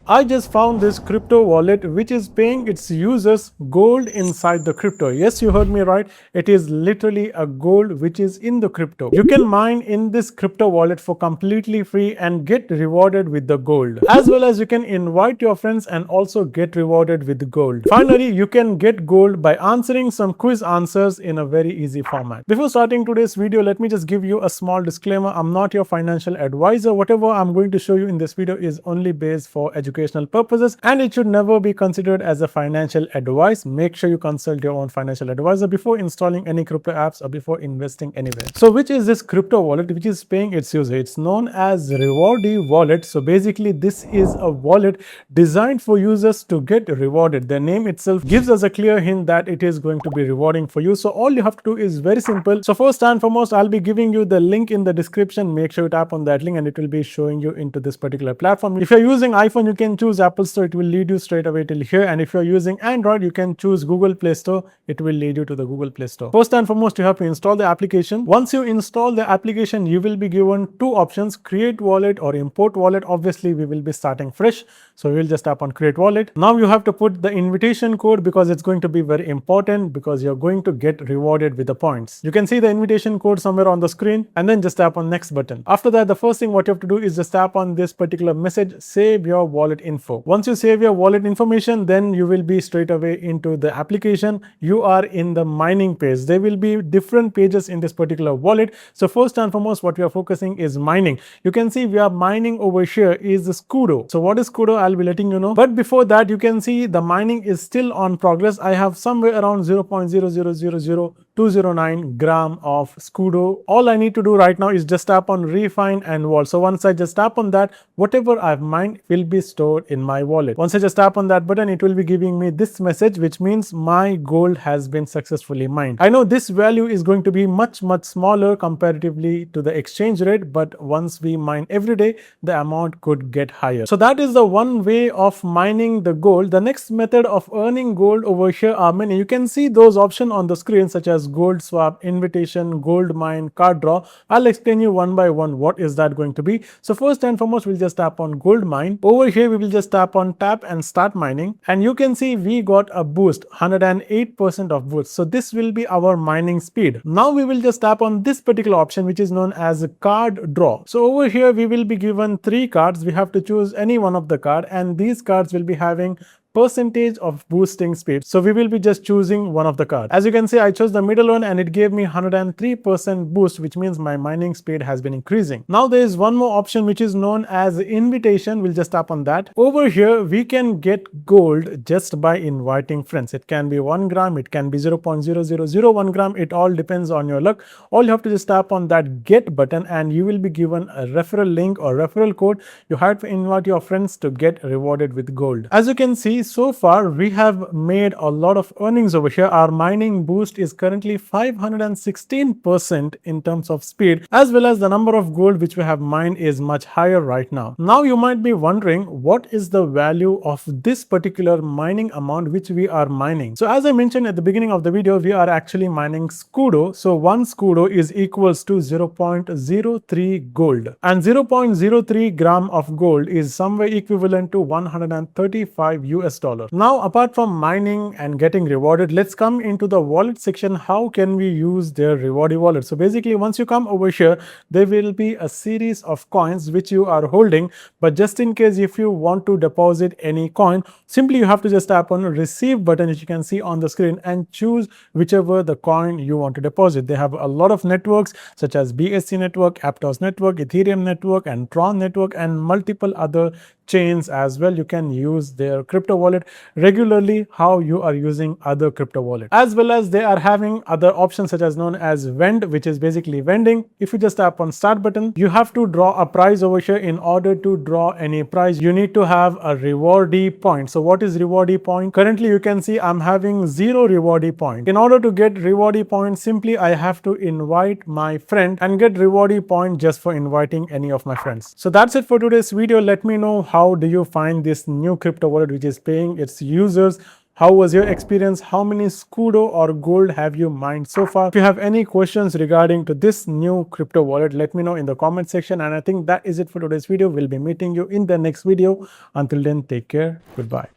I just found this crypto wallet which is paying its users gold inside the crypto. Yes, you heard me right. It is literally a gold which is in the crypto. You can mine in this crypto wallet for completely free and get rewarded with the gold. As well as you can invite your friends and also get rewarded with the gold. Finally, you can get gold by answering some quiz answers in a very easy format. Before starting today's video, let me just give you a small disclaimer. I'm not your financial advisor. Whatever I'm going to show you in this video is only based for educational purposes and it should never be considered as a financial advice. Make sure you consult your own financial advisor before installing any crypto apps or before investing anywhere. So which is this crypto wallet which is paying its user? It's known as Rewardy Wallet. So basically this is a wallet designed for users to get rewarded. The name itself gives us a clear hint that it is going to be rewarding for you. So all you have to do is very simple. So first and foremost, I'll be giving you the link in the description. Make sure you tap on that link and it will be showing you into this particular platform. If you're using iPhone, you can choose Apple Store. It will lead you straight away till here. And if you're using Android, you can choose Google Play Store. It will lead you to the Google Play Store. First and foremost, you have to install the application. Once you install the application, you will be given two options: create wallet or import wallet. Obviously, we will be starting fresh. So we'll just tap on create wallet. Now you have to put the invitation code because it's going to be very important because you're going to get rewarded with the points. You can see the invitation code somewhere on the screen and then just tap on next button. After that, the first thing what you have to do is just tap on this particular message, save your wallet info. Once you save your wallet information, then you will be straight away into the application. You are in the mining page. There will be different pages in this particular wallet. So first and foremost, what we are focusing is mining. You can see we are mining over here is the Scudo. So what is Scudo? I'll be letting you know. But before that, you can see the mining is still on progress. I have somewhere around 0.0000209 gram of Scudo. All I need to do right now is just tap on refine and vault. So once I just tap on that, whatever I've mined will be stored in my wallet. Once I just tap on that button, it will be giving me this message, which means my gold has been successfully mined. I know this value is going to be much smaller comparatively to the exchange rate, but once we mine every day, the amount could get higher. So that is the one way of mining the gold. The next method of earning gold over here are many. You can see those options on the screen such as gold swap, invitation, gold mine, card draw. I'll explain you one by one what is that going to be. So first and foremost, we'll just tap on gold mine. Over here, we will just tap on tap and start mining. And you can see we got a boost, 108% of boost. So this will be our mining speed. Now we will just tap on this particular option, which is known as card draw. So over here, we will be given 3 cards. We have to choose any one of the card and these cards will be having percentage of boosting speed. So we will be just choosing one of the cards. As you can see, I chose the middle one and it gave me 103% boost, which means my mining speed has been increasing. Now there is one more option which is known as invitation. We'll just tap on that. Over here, we can get gold just by inviting friends. It can be 1 gram, it can be 0.0001 gram. It all depends on your luck. All you have to just tap on that get button and you will be given a referral link or referral code. You have to invite your friends to get rewarded with gold. As you can see, so far we have made a lot of earnings over here. Our mining boost is currently 516% in terms of speed, as well as the number of gold which we have mined is much higher right now. Now you might be wondering what is the value of this particular mining amount which we are mining. So as I mentioned at the beginning of the video, we are actually mining Scudo. So 1 Scudo is equals to 0.03 gold, and 0.03 gram of gold is somewhere equivalent to 135 US dollar. Now apart from mining and getting rewarded, let's come into the wallet section. How can we use their Rewardy Wallet? So basically, once you come over here, there will be a series of coins which you are holding, but just in case if you want to deposit any coin, simply you have to just tap on receive button, which you can see on the screen, and choose whichever the coin you want to deposit. They have a lot of networks such as BSC network, Aptos network, Ethereum network, and Tron network, and multiple other chains as well. You can use their crypto wallet regularly how you are using other crypto wallet, as well as they are having other options such as known as vend, which is basically vending. If you just tap on start button, you have to draw a prize over here. In order to draw any prize, you need to have a Rewardy point. So what is Rewardy point? Currently you can see I'm having 0 Rewardy point. In order to get Rewardy point, simply I have to invite my friend and get Rewardy point just for inviting any of my friends. So that's it for today's video. Let me know how do you find this new crypto wallet which is paying its users How was your experience? How many Scudo or gold have you mined so far? If you have any questions regarding to this new crypto wallet, let me know in the comment section. And I think that is it for today's video. We'll be meeting you in the next video. Until then, take care. Goodbye.